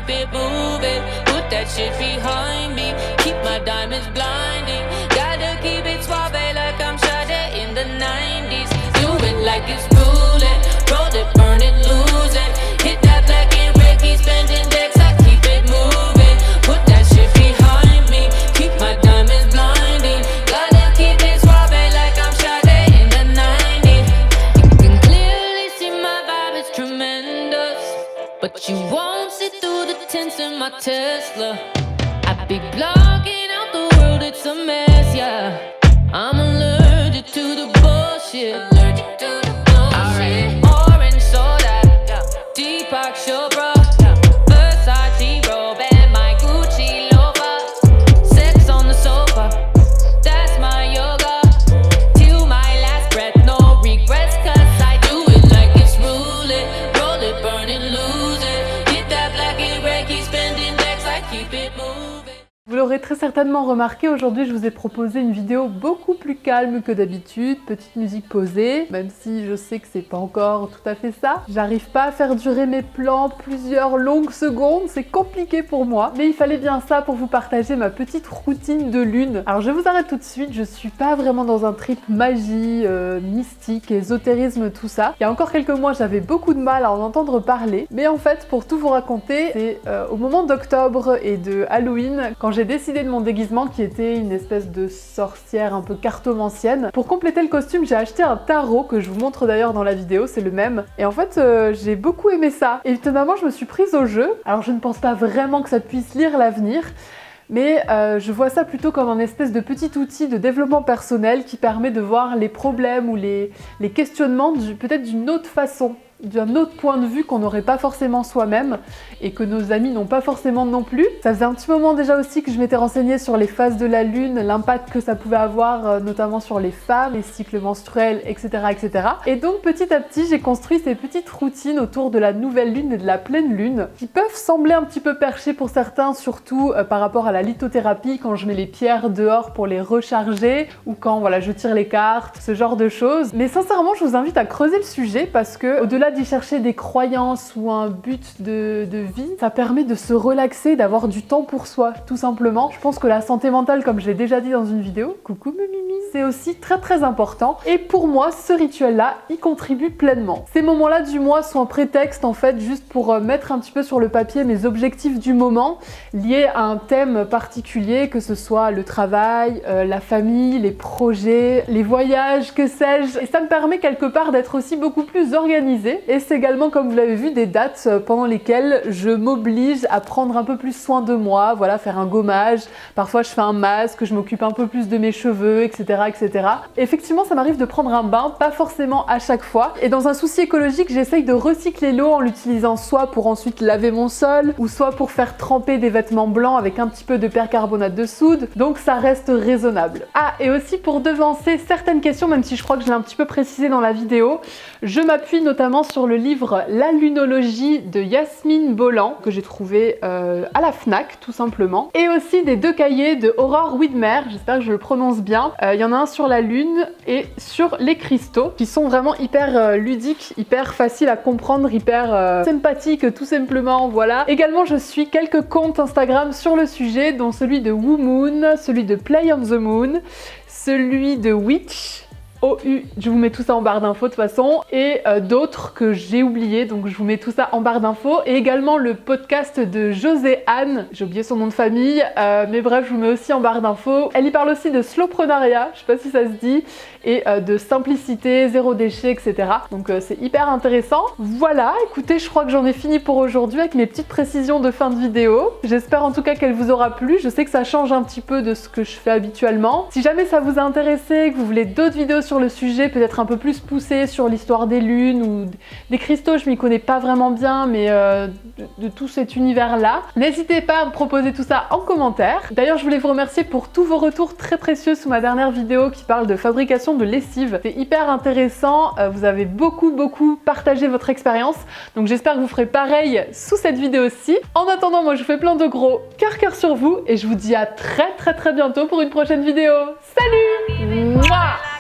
keep it moving. Put that shit behind me, keep my diamonds blinding. Gotta keep it suave like I'm Sade in the 90s. Do it like it's roulette, roll it, burn it, lose it. Hit that black and red, keep spending decks, I keep it moving. Put that shit behind me, keep my diamonds blinding. Gotta keep it suave like I'm Sade in the 90s. You can clearly see my vibe is tremendous, but you won't see through the tints in my Tesla. I be blocking out the world, it's a mess, yeah. I'm allergic to the bullshit. Allergic to the bullshit. Orange soda, Deepak Chopra, Versace robe and my Gucci loafer. Sex on the sofa, that's my yoga. Till my last breath, no regrets, 'cause I do it like it's roll it, burn it, lose it. Hit that black and red, keep spending decks, I keep it moving. Vous l'aurez très certainement remarqué, aujourd'hui je vous ai proposé une vidéo beaucoup plus calme que d'habitude, petite musique posée, même si je sais que c'est pas encore tout à fait ça. J'arrive pas à faire durer mes plans plusieurs longues secondes, c'est compliqué pour moi, mais il fallait bien ça pour vous partager ma petite routine de lune. Alors je vous arrête tout de suite, je suis pas vraiment dans un trip magie, mystique, ésotérisme, tout ça. Il y a encore quelques mois j'avais beaucoup de mal à en entendre parler, mais en fait pour tout vous raconter, c'est au moment d'octobre et de Halloween, quand j'ai décidé de mon déguisement qui était une espèce de sorcière un peu cartomancienne. Pour compléter le costume, j'ai acheté un tarot que je vous montre d'ailleurs dans la vidéo, c'est le même. Et en fait, j'ai beaucoup aimé ça. Et étonnamment, je me suis prise au jeu. Alors je ne pense pas vraiment que ça puisse lire l'avenir, mais je vois ça plutôt comme un espèce de petit outil de développement personnel qui permet de voir les problèmes ou les questionnements peut-être d'une autre façon, d'un autre point de vue qu'on n'aurait pas forcément soi-même et que nos amis n'ont pas forcément non plus. Ça faisait un petit moment déjà aussi que je m'étais renseignée sur les phases de la lune, l'impact que ça pouvait avoir notamment sur les femmes, les cycles menstruels, etc. etc. Et donc petit à petit j'ai construit ces petites routines autour de la nouvelle lune et de la pleine lune qui peuvent sembler un petit peu perchées pour certains, surtout par rapport à la lithothérapie quand je mets les pierres dehors pour les recharger ou quand voilà, je tire les cartes, ce genre de choses. Mais sincèrement je vous invite à creuser le sujet parce que au-delà d'y chercher des croyances ou un but de vie, ça permet de se relaxer, d'avoir du temps pour soi, tout simplement. Je pense que la santé mentale, comme je l'ai déjà dit dans une vidéo, coucou Mimimi, c'est aussi très important. Et pour moi, ce rituel-là, y contribue pleinement. Ces moments-là du mois sont un prétexte, en fait, juste pour mettre un petit peu sur le papier mes objectifs du moment, liés à un thème particulier, que ce soit le travail, la famille, les projets, les voyages, que sais-je. Et ça me permet quelque part d'être aussi beaucoup plus organisée. Et c'est également, comme vous l'avez vu, des dates pendant lesquelles je m'oblige à prendre un peu plus soin de moi, voilà, faire un gommage, parfois je fais un masque, je m'occupe un peu plus de mes cheveux, etc. etc. Et effectivement, ça m'arrive de prendre un bain, pas forcément à chaque fois. Et dans un souci écologique, j'essaye de recycler l'eau en l'utilisant soit pour ensuite laver mon sol, ou soit pour faire tremper des vêtements blancs avec un petit peu de percarbonate de soude, donc ça reste raisonnable. Ah, et aussi pour devancer certaines questions, même si je crois que je l'ai un petit peu précisé dans la vidéo, je m'appuie notamment sur le livre La Lunologie de Yasmine Bolland, que j'ai trouvé à la Fnac tout simplement, et aussi des deux cahiers de Aurore Widmer, j'espère que je le prononce bien. Il y en a un sur la lune et sur les cristaux, qui sont vraiment hyper ludiques, hyper faciles à comprendre, hyper sympathiques tout simplement, voilà. Également je suis quelques comptes Instagram sur le sujet, dont celui de Woo Moon, celui de Play on the Moon, celui de Witch, je vous mets tout ça en barre d'infos de toute façon, et d'autres que j'ai oubliés, donc je vous mets tout ça en barre d'infos, et également le podcast de José Anne, j'ai oublié son nom de famille, mais bref, je vous mets aussi en barre d'infos. Elle y parle aussi de slowpreneuriat, je sais pas si ça se dit, et de simplicité, zéro déchet, etc. Donc c'est hyper intéressant. Voilà, écoutez, je crois que j'en ai fini pour aujourd'hui avec mes petites précisions de fin de vidéo. J'espère en tout cas qu'elle vous aura plu. Je sais que ça change un petit peu de ce que je fais habituellement. Si jamais ça vous a intéressé, que vous voulez d'autres vidéos sur le sujet, peut-être un peu plus poussées sur l'histoire des lunes ou des cristaux, je m'y connais pas vraiment bien, mais de tout cet univers-là, n'hésitez pas à me proposer tout ça en commentaire. D'ailleurs, je voulais vous remercier pour tous vos retours très précieux sous ma dernière vidéo qui parle de fabrication de lessive. C'est hyper intéressant, vous avez beaucoup partagé votre expérience, donc j'espère que vous ferez pareil sous cette vidéo-ci. En attendant, moi je vous fais plein de gros cœur sur vous et je vous dis à très bientôt pour une prochaine vidéo. Salut! Mouah.